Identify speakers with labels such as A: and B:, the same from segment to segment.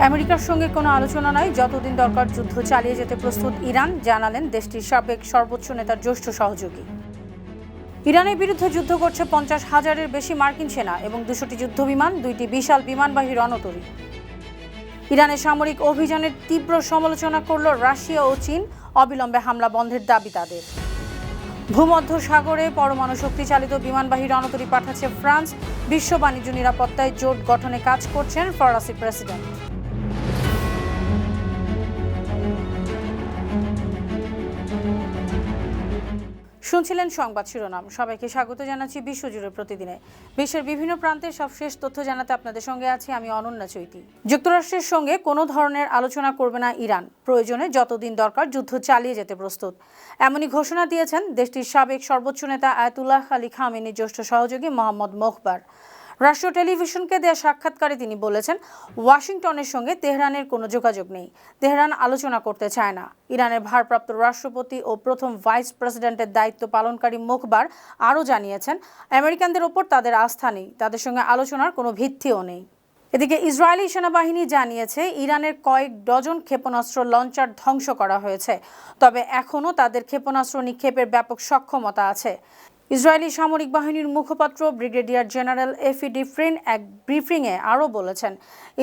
A: আমেরিকার সঙ্গে কোনো আলোচনা নয়, যতদিন দরকার যুদ্ধ চালিয়ে যেতে প্রস্তুত ইরান, জানালেন দেশটির সাবেক সর্বোচ্চ নেতার জ্যেষ্ঠ সহযোগী। ইরানের বিরুদ্ধে যুদ্ধ করছে 50,000-এর বেশি মার্কিন সেনা এবং 200টি যুদ্ধবিমান, 2টি বিশাল বিমানবাহী রণতরী। ইরানের সামরিক অভিযানের তীব্র সমালোচনা করল রাশিয়া ও চীন, অবিলম্বে হামলা বন্ধের দাবি তাদের। ভূমধ্য সাগরে পরমাণু শক্তি চালিত বিমানবাহী রণতরী পাঠাচ্ছে ফ্রান্স, বিশ্ব বাণিজ্য নিরাপত্তায় জোট গঠনে কাজ করছেন ফরাসি প্রেসিডেন্ট। শুনছিলেন সংবাদ শিরোনাম। সবাইকে স্বাগত জানাচ্ছি বিশ্বজুড়ে প্রতিদিনে বিশ্বের বিভিন্ন প্রান্তের সবশেষ তথ্য জানাতে আপনাদের সঙ্গে আছি আমি অনন্যা চৈতি। যুক্তরাষ্ট্রের সঙ্গে কোনো ধরনের আলোচনা করবে না ইরান, প্রয়োজনে যতদিন দরকার যুদ্ধ চালিয়ে যেতে প্রস্তুত, এমনই ঘোষণা দিয়েছেন দেশটির সাবেক সর্বোচ্চ নেতা আয়াতুল্লাহ আলী খামেনির জ্যেষ্ঠ সহযোগী মোহাম্মদ মোখবার। রাষ্ট্রীয় টেলিভিশনকে দেয়া সাক্ষাৎকারে তিনি বলেছেন, ওয়াশিংটনের সঙ্গে তেহরানের কোনো যোগাযোগ নেই, তেহরান আলোচনা করতে চায় না। ইরানের ভারপ্রাপ্ত রাষ্ট্রপতি ও প্রথম ভাইস প্রেসিডেন্টের দায়িত্ব পালনকারী মোখবার আরও জানিয়েছেন, আমেরিকানদের ওপর তাদের আস্থা নেই, তাদের সঙ্গে আলোচনার কোনো ভিত্তিও নেই। এদিকে ইসরায়েলি সেনাবাহিনী জানিয়েছে, ইরানের কয়েক ডজন ক্ষেপণাস্ত্র লঞ্চার ধ্বংস করা হয়েছে, তবে এখনও তাদের ক্ষেপণাস্ত্র নিক্ষেপের ব্যাপক সক্ষমতা আছে। ইসরায়েলি সামরিক বাহিনীর মুখপাত্র ব্রিগেডিয়ার জেনারেল এফি ডিফ্রিন এক ব্রিফিংয়ে আরও বলেছেন,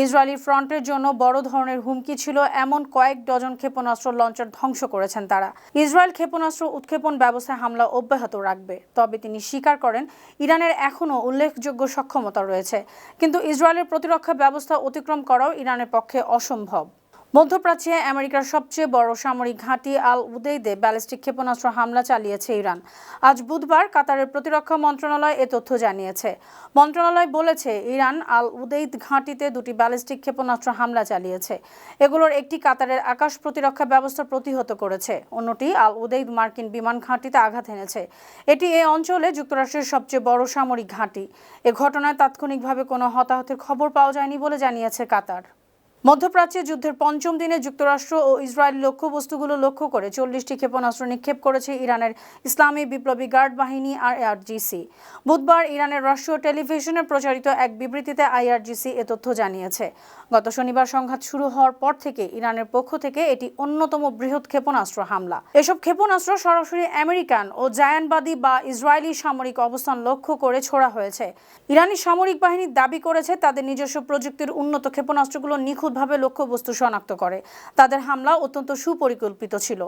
A: ইসরায়েলি ফ্রন্টের জন্য বড় ধরনের হুমকি ছিল এমন কয়েক ডজন ক্ষেপণাস্ত্র লঞ্চার ধ্বংস করেছেন তারা। ইসরায়েল ক্ষেপণাস্ত্র উৎক্ষেপণ ব্যবস্থায় হামলা অব্যাহত রাখবে, তবে তিনি স্বীকার করেন ইরানের এখনও উল্লেখযোগ্য সক্ষমতা রয়েছে, কিন্তু ইসরায়েলের প্রতিরক্ষা ব্যবস্থা অতিক্রম করাও ইরানের পক্ষে অসম্ভব। মধ্যপ্রাচ্যে আমেরিকার সবচেয়ে বড় সামরিক ঘাঁটি আল উদেইদে ব্যালিস্টিক ক্ষেপণাস্ত্র হামলা চালিয়েছে ইরান। আজ বুধবার কাতারের প্রতিরক্ষা মন্ত্রণালয় এ তথ্য জানিয়েছে। মন্ত্রণালয় বলেছে, ইরান আল উদেইদ ঘাঁটিতে 2টি ব্যালিস্টিক ক্ষেপণাস্ত্র হামলা চালিয়েছে। এগুলোর একটি কাতারের আকাশ প্রতিরক্ষা ব্যবস্থা প্রতিহত করেছে, অন্যটি আল উদেইদ মার্কিন বিমান ঘাঁটিতে আঘাত এনেছে। এটি এই অঞ্চলে যুক্তরাষ্ট্রের সবচেয়ে বড় সামরিক ঘাঁটি। এ ঘটনায় তাৎক্ষণিকভাবে কোনো হতাহতের খবর পাওয়া যায়নি বলে জানিয়েছে কাতার। মধ্যপ্রাচ্যে যুদ্ধের পঞ্চম দিনে যুক্তরাষ্ট্র ও ইসরায়েল লক্ষ্যবস্তুগুলো লক্ষ্য করে 40টি ক্ষেপণাস্ত্র নিক্ষেপ করেছে ইরানের ইসলামী বিপ্লবী গার্ড বাহিনী আইআরজিসি। বুধবার ইরানের রাষ্ট্রীয় টেলিভিশনে প্রচারিত এক বিবৃতিতে আইআরজিসি এ তথ্য জানিয়েছে। গত শনিবার সংঘাত শুরু হওয়ার পর থেকে ইরানের পক্ষ থেকে এটি অন্যতম বৃহৎ ক্ষেপণাস্ত্র হামলা। এসব ক্ষেপণাস্ত্র সরাসরি আমেরিকান ও জায়ানবাদী বা ইসরায়েলি সামরিক অবস্থান লক্ষ্য করে ছোড়া হয়েছে। ইরানি সামরিক বাহিনী দাবি করেছে, তাদের নিজস্ব প্রযুক্তির উন্নত ক্ষেপণাস্ত্রগুলো নিখুঁতভাবে লক্ষ্যবস্তু শনাক্ত করে। তাদের হামলা অত্যন্ত সুপরিকল্পিত ছিল।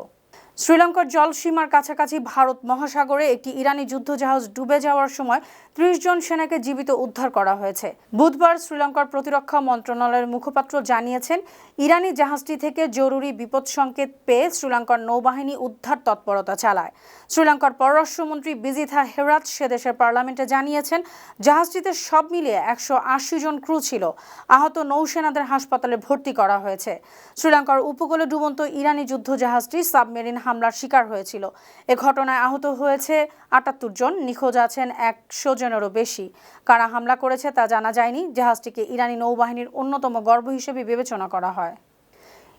A: শ্রীলঙ্কার জলসীমার কাছাকাছি ভারত মহাসাগরে একটি ইরানি যুদ্ধজাহাজ ডুবে যাওয়ার সময় 30 জন সেনাকে জীবিত উদ্ধার করা হয়েছে। বুধবার শ্রীলঙ্কার প্রতিরক্ষা মন্ত্রণালয়ের মুখপাত্র জানিয়েছেন, ইরানি জাহাজটি থেকে জরুরি বিপদ সংকেত পেয়ে শ্রীলঙ্কার নৌবাহিনী উদ্ধার তৎপরতা চালায়। শ্রীলঙ্কার পররাষ্ট্রমন্ত্রী বিজিথা হেরাত সেদেশের পার্লামেন্টে জানিয়েছেন, জাহাজটিতে সব মিলিয়ে 180 জন ক্রু ছিল। আহত নৌসেনাদের হাসপাতালে ভর্তি করা হয়েছে। শ্রীলঙ্কার উপকূলে ডুবন্ত ইরানি যুদ্ধজাহাজটি সাবমেরিন হামলার শিকার হয়েছিল। এ ঘটনায় আহত হয়েছে 78 জন, নিখোঁজ আছেন 100 জনেরও বেশি। কারা হামলা করেছে তা জানা যায়নি। জাহাজটিকে ইরানি নৌবাহিনীর অন্যতম গর্ব হিসেবে বিবেচনা করা হয়।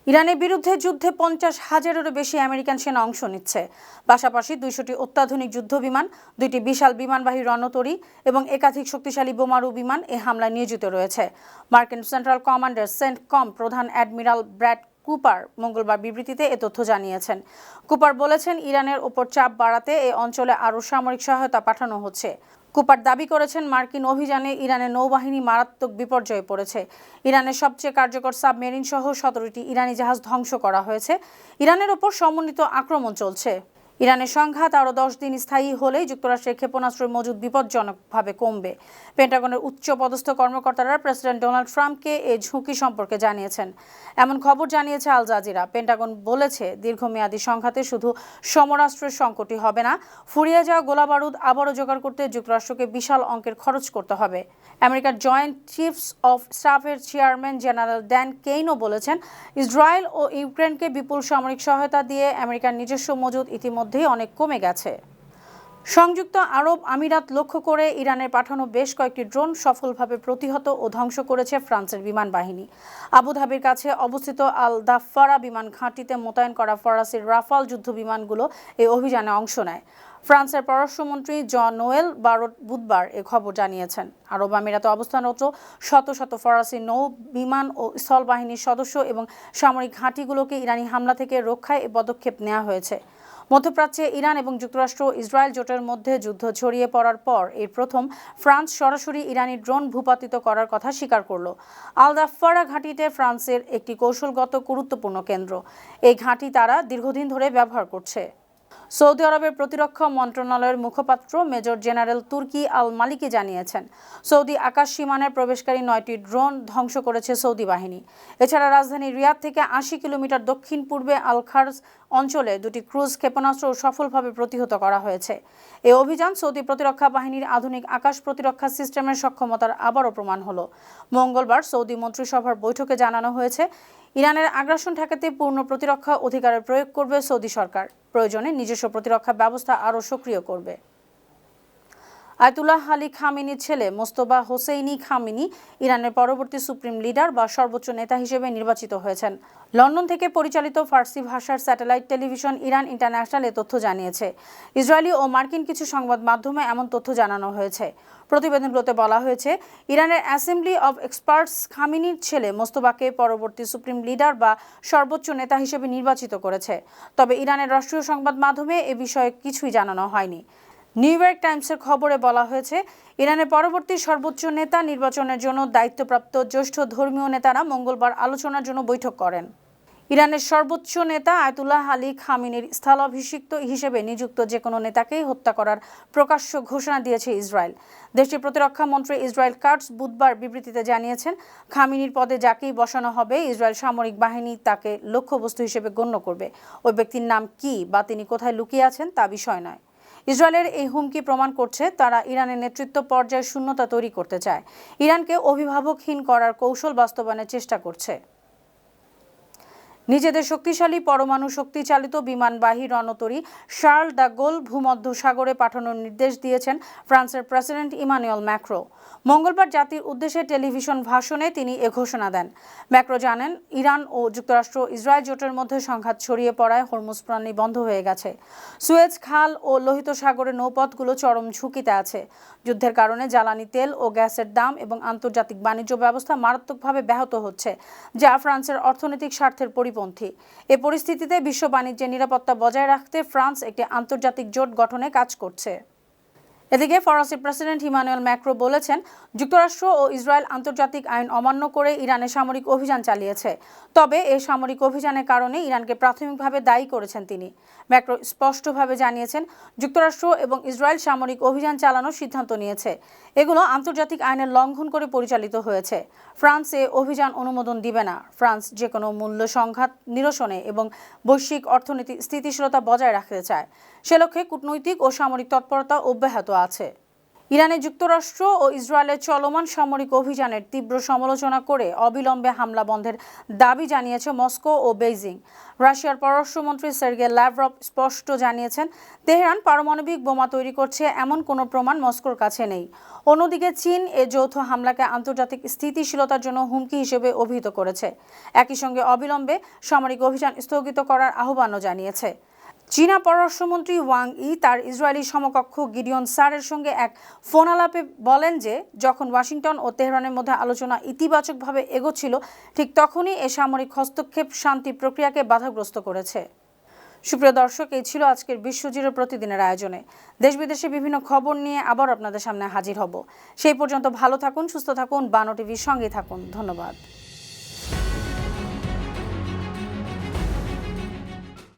A: ইরানের বিরুদ্ধে যুদ্ধে 50,000-এরও বেশি আমেরিকান সেনা অংশ নিচ্ছে। পাশাপাশি 200টি অত্যাধুনিক যুদ্ধবিমান, 2টি বিশাল বিমানবাহী রণতরী এবং একাধিক শক্তিশালী বোমারু বিমান এ হামলায় নিয়োজিত রয়েছে। মার্কিন সেন্ট্রাল কমান্ডের সেন্টকম প্রধান অ্যাডমিরাল ব্র্যাড কুপার মঙ্গলবার বিবৃতিতে এ তথ্য জানিয়েছেন। কুপার বলেছেন, ইরানের ওপর চাপ বাড়াতে এই অঞ্চলে আরও সামরিক সহায়তা পাঠানো হচ্ছে। কুপার দাবি করেছেন, মার্কিন অভিযানে ইরানের নৌবাহিনী মারাত্মক বিপর্যয়ে পড়েছে। ইরানের সবচেয়ে কার্যকর সাবমেরিন সহ 17টি ইরানি জাহাজ ধ্বংস করা হয়েছে। ইরানের ওপর সমন্বিত আক্রমণ চলছে। ইরানের সংঘাত আরও 10 দিন স্থায়ী হলেই যুক্তরাষ্ট্রের ক্ষেপণাস্ত্রের মজুদ বিপজ্জনকভাবে কমবে। পেন্টাগনের উচ্চপদস্থ কর্মকর্তারা প্রেসিডেন্ট ডোনাল্ড ট্রাম্পকে এই ঝুঁকি সম্পর্কে জানিয়েছেন। এমন খবর জানিয়েছে আল জাজিরা। পেন্টাগন বলেছে, দীর্ঘমেয়াদী সংঘাতে শুধু সমরাস্ত্রের সংকটই হবে না, ফুরিয়ে যাওয়া গোলাবারুদ আবারও জোগাড় করতে যুক্তরাষ্ট্রকে বিশাল অঙ্কের খরচ করতে হবে। আমেরিকার জয়েন্ট চিফস অফ স্টাফের চেয়ারম্যান জেনারেল ড্যান কেইনও বলেছেন, ইসরায়েল ও ইউক্রেনকে বিপুল সামরিক সহায়তা দিয়ে আমেরিকার নিজস্ব মজুদ ইতিমধ্যেই অনেক কমে গেছে। সংযুক্ত আরব আমিরাত লক্ষ্য করে ইরানের পাঠানো বেশ কয়েকটি ড্রোন সফলভাবে প্রতিহত ও ধ্বংস করেছে ফ্রান্সের বিমান বাহিনী। আবুধাবির কাছে অবস্থিত আল দাফারা বিমান ঘাঁটিতে মোতায়েন করা ফরাসি রাফাল যুদ্ধ বিমানগুলো এই অভিযানে অংশ নেয়। ফ্রান্সের পররাষ্ট্রমন্ত্রী জন নোয়েল বারোট বুধবার এ খবর জানিয়েছেন। আরব আমিরাতে অবস্থানরত শত শত ফরাসি নৌ, বিমান ও স্থল বাহিনীর সদস্য এবং সামরিক ঘাঁটিগুলোকে ইরানি হামলা থেকে রক্ষায় এ পদক্ষেপ নেওয়া হয়েছে। মধ্যপ্রাচ্যে ইরান এবং যুক্তরাষ্ট্র ইসরায়েল জোটের মধ্যে যুদ্ধ ছড়িয়ে পড়ার পর এর প্রথম ফ্রান্স সরাসরি ইরানি ড্রোন ভূপাতিত করার কথা স্বীকার করল। আল দাফারা ঘাঁটিতে ফ্রান্সের একটি কৌশলগত গুরুত্বপূর্ণ কেন্দ্র। এই ঘাঁটি তারা দীর্ঘদিন ধরে ব্যবহার করছে। সৌদি আরবের প্রতিরক্ষা মন্ত্রণালয়ের মুখপাত্র মেজর জেনারেল তুর্কি আল মালিকি জানিয়েছেন, সৌদি আকাশ সীমানায় প্রবেশকারী 9টি ড্রোন ধ্বংস করেছে সৌদি বাহিনী। এছাড়া রাজধানী রিয়াদ থেকে 80 কিলোমিটার দক্ষিণ পূর্বে আল খারজ অঞ্চলে 2টি ক্রুজ ক্ষেপণাস্ত্র সফলভাবে প্রতিহত করা হয়েছে। এই অভিযান সৌদি প্রতিরক্ষা বাহিনীর আধুনিক আকাশ প্রতিরক্ষা সিস্টেমের সক্ষমতার আবারও প্রমাণ হলো। মঙ্গলবার সৌদি মন্ত্রিসভার বৈঠকে জানানো হয়েছে, ইরানের আগ্রাসন ঠেকাতে পূর্ণ প্রতিরক্ষা অধিকারের প্রয়োগ করবে সৌদি সরকার। প্রয়োজনে নিজস্ব প্রতিরক্ষা ব্যবস্থা আরও সক্রিয় করবে। আয়াতুল্লাহ আলী খামেনির ছেলে মোস্তফা হোসেইনি খামেনি ইরানের পরবর্তী সুপ্রিম লিডার বা সর্বোচ্চ নেতা হিসেবে নির্বাচিত হয়েছেন। লন্ডন থেকে পরিচালিত ফার্সি ভাষার স্যাটেলাইট টেলিভিশন ইরান ইন্টারন্যাশনাল এ তথ্য জানিয়েছে। ইসরায়েলি ও মার্কিন কিছু সংবাদ মাধ্যমে এমন তথ্য জানানো হয়েছে। প্রতিবেদনগুলোতে বলা হয়েছে, ইরানের অ্যাসেম্বলি অব এক্সপার্টস খামেনির ছেলে মোস্তফাকে পরবর্তী সুপ্রিম লিডার বা সর্বোচ্চ নেতা হিসেবে নির্বাচিত করেছে। তবে ইরানের রাষ্ট্রীয় সংবাদ মাধ্যমে এ বিষয়ে কিছুই জানানো হয়নি। নিউ ইয়র্ক টাইমসের খবরে বলা হয়েছে, ইরানের পরবর্তী সর্বোচ্চ নেতা নির্বাচনের জন্য দায়িত্বপ্রাপ্ত জ্যেষ্ঠ ধর্মীয় নেতারা মঙ্গলবার আলোচনার জন্য বৈঠক করেন। ইরানের সর্বোচ্চ নেতা আয়াতুল্লাহ আলী খামেনির স্থলাভিষিক্ত হিসেবে নিযুক্ত যে কোনো নেতাকেই হত্যা করার প্রকাশ্য ঘোষণা দিয়েছে ইসরায়েল। দেশটির প্রতিরক্ষা মন্ত্রী ইসরায়েল কাটস বুধবার বিবৃতিতে জানিয়েছেন, খামেনির পদে যাকেই বসানো হবে ইসরায়েল সামরিক বাহিনী তাকে লক্ষ্যবস্তু হিসেবে গণ্য করবে। ওই ব্যক্তির নাম কি বা তিনি কোথায় লুকিয়ে আছেন তা বিষয় নয়। ইসরায়েলের এই হুমকি প্রমাণ করছে তারা ইরানের নেতৃত্ব পর্যায়ে শূন্যতা তৈরি করতে চায়, ইরানকে অভিভাবকহীন করার কৌশল বাস্তবায়নের চেষ্টা করছে। নিজেদের শক্তিশালী পরমাণু শক্তিচালিত বিমানবাহী রণতরী শার্ল দ্য গোল ভূমধ্য সাগরে পাঠানোর নির্দেশ দিয়েছেন ফ্রান্সের প্রেসিডেন্ট ইমানুয়েল ম্যাক্রো। মঙ্গলবার জাতির উদ্দেশ্যে টেলিভিশন ভাষণে তিনি এ ঘোষণা দেন। ম্যাক্রো জানান, ইরান ও যুক্তরাষ্ট্র ইসরায়েল জোটের মধ্যে সংঘাত ছড়িয়ে পড়ায় হরমুজ প্রণালী বন্ধ হয়ে গেছে। সুয়েজ খাল ও লোহিত সাগরের নৌপথগুলো চরম ঝুঁকিতে আছে। যুদ্ধের কারণে জ্বালানি তেল ও গ্যাসের দাম এবং আন্তর্জাতিক বাণিজ্য ব্যবস্থা মারাত্মকভাবে ব্যাহত হচ্ছে, যা ফ্রান্সের অর্থনৈতিক স্বার্থের পরিপন্থী। এ পরিস্থিতিতে বিশ্ব বাণিজ্যের নিরাপত্তা বজায় রাখতে ফ্রান্স একটি আন্তর্জাতিক জোট গঠনে কাজ করছে। এদিকে ফরাসি প্রেসিডেন্ট ইমানুয়েল ম্যাক্রো বলেছেন, যুক্তরাষ্ট্র ও ইসরায়েল আন্তর্জাতিক আইন অমান্য করে ইরানে সামরিক অভিযান চালিয়েছে। তবে এই সামরিক অভিযানের কারণে ইরানকে প্রাথমিকভাবে দায়ী করেছেন তিনি। ম্যাক্রো স্পষ্টভাবে জানিয়েছেন, যুক্তরাষ্ট্র এবং ইসরায়েল সামরিক অভিযান চালানোর সিদ্ধান্ত নিয়েছে। এগুলো আন্তর্জাতিক আইনের লঙ্ঘন করে পরিচালিত হয়েছে। ফ্রান্স এ অভিযান অনুমোদন দিবে না। ফ্রান্স যে কোনো মূল্য সংঘাত নিরসনে এবং বৈশ্বিক অর্থনীতি স্থিতিশীলতা বজায় রাখতে চায়। সে লক্ষ্যে কূটনৈতিক ও সামরিক তৎপরতা অব্যাহত আছে। ইরানে যুক্তরাষ্ট্র ও ইসরায়েলের চলমান সামরিক অভিযানের তীব্র সমালোচনা করে অবিলম্বে হামলা বন্ধের দাবি জানিয়েছে মস্কো ও বেইজিং। রাশিয়ার পররাষ্ট্রমন্ত্রী সের্গেই ল্যাভরভ স্পষ্ট জানিয়েছেন, তেহরান পারমাণবিক বোমা তৈরি করছে এমন কোনো প্রমাণ মস্কোর কাছে নেই। অন্যদিকে চীন এ যৌথ হামলাকে আন্তর্জাতিক স্থিতিশীলতার জন্য হুমকি হিসেবে অভিহিত করেছে। একই সঙ্গে অবিলম্বে সামরিক অভিযান স্থগিত করার আহ্বানও জানিয়েছে। চীনা পররাষ্ট্রমন্ত্রী ওয়াং ই তার ইসরায়েলি সমকক্ষ গিডিয়ন সারের সঙ্গে এক ফোন আলাপে বলেন যে, যখন ওয়াশিংটন ও তেহরানের মধ্যে আলোচনা ইতিবাচকভাবে এগোচ্ছিল, ঠিক তখনই এ সামরিক হস্তক্ষেপ শান্তি প্রক্রিয়াকে বাধাগ্রস্ত করেছে। সুপ্রিয় দর্শক, এই ছিল আজকের বিশ্বজুড়ে প্রতিদিনের আয়োজনে। দেশ বিদেশে বিভিন্ন খবর নিয়ে আবার আপনাদের সামনে হাজির হব। সেই পর্যন্ত ভালো থাকুন, সুস্থ থাকুন, বানো টিভির সঙ্গে থাকুন। ধন্যবাদ।